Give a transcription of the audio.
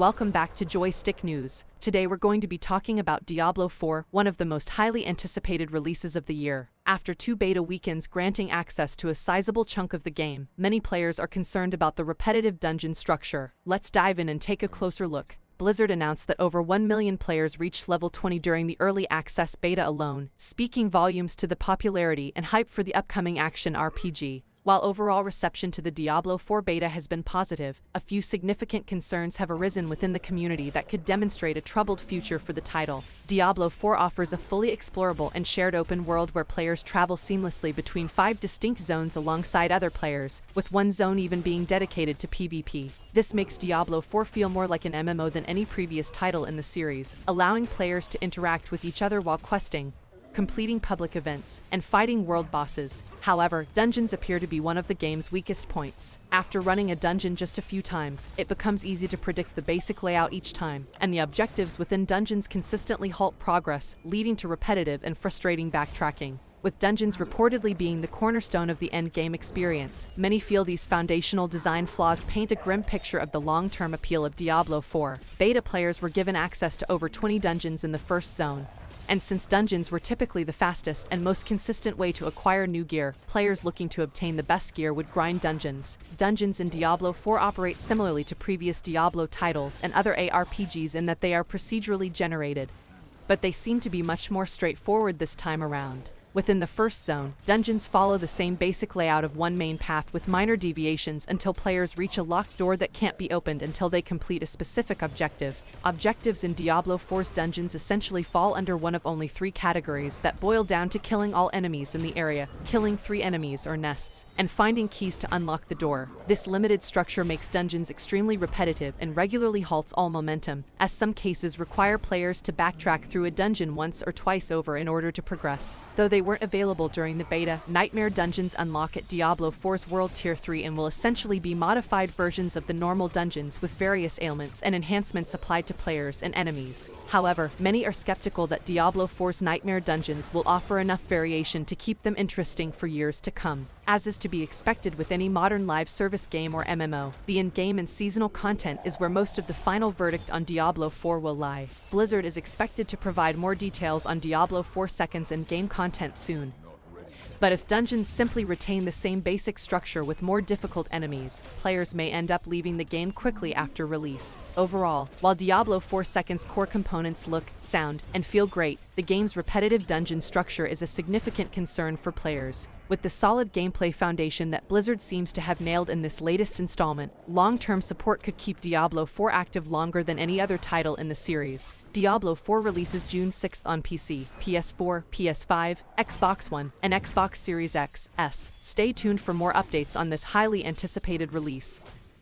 welcome back to Joystick News. Today we're going to be talking about Diablo 4, one of the most highly anticipated releases of the year. After 2 beta weekends granting access to a sizable chunk of the game, many players are concerned about the repetitive dungeon structure. Let's dive in and take a closer look. Blizzard announced that over 1 million players reached level 20 during the early access beta alone, speaking volumes to the popularity and hype for the upcoming action RPG. While overall reception to the Diablo 4 beta has been positive, a few significant concerns have arisen within the community that could demonstrate a troubled future for the title. Diablo 4 offers a fully explorable and shared open world where players travel seamlessly between 5 distinct zones alongside other players, with one zone even being dedicated to PvP. This makes Diablo 4 feel more like an MMO than any previous title in the series, allowing players to interact with each other while questing, completing public events, and fighting world bosses. However, dungeons appear to be one of the game's weakest points. After running a dungeon just a few times, it becomes easy to predict the basic layout each time, and the objectives within dungeons consistently halt progress, leading to repetitive and frustrating backtracking. With dungeons reportedly being the cornerstone of the Endgame experience, many feel these foundational design flaws paint a grim picture of the long-term appeal of Diablo 4. Beta players were given access to over 20 dungeons in the first zone, and since dungeons were typically the fastest and most consistent way to acquire new gear, players looking to obtain the best gear would grind dungeons. Dungeons in Diablo 4 operate similarly to previous Diablo titles and other ARPGs in that they are procedurally generated, but they seem to be much more straightforward this time around. Within the first zone, dungeons follow the same basic layout of one main path with minor deviations until players reach a locked door that can't be opened until they complete a specific objective. Objectives in Diablo 4's dungeons essentially fall under one of only 3 categories that boil down to killing all enemies in the area, killing 3 enemies or nests, and finding keys to unlock the door. This limited structure makes dungeons extremely repetitive and regularly halts all momentum, as some cases require players to backtrack through a dungeon once or twice over in order to progress. Though they weren't available during the beta, Nightmare dungeons unlock at Diablo 4's World Tier 3 and will essentially be modified versions of the normal dungeons with various ailments and enhancements applied to players and enemies. However, many are skeptical that Diablo 4's Nightmare dungeons will offer enough variation to keep them interesting for years to come. As is to be expected with any modern live service game or MMO, the in-game and seasonal content is where most of the final verdict on Diablo 4 will lie. Blizzard is expected to provide more details on Diablo 4 Second's in-game content soon. But if dungeons simply retain the same basic structure with more difficult enemies, players may end up leaving the game quickly after release. Overall, while Diablo 4 Second's core components look, sound, and feel great, the game's repetitive dungeon structure is a significant concern for players. With the solid gameplay foundation that Blizzard seems to have nailed in this latest installment, long-term support could keep Diablo 4 active longer than any other title in the series. Diablo 4 releases June 6th on PC, PS4, PS5, Xbox One, and Xbox Series X, S. Stay tuned for more updates on this highly anticipated release.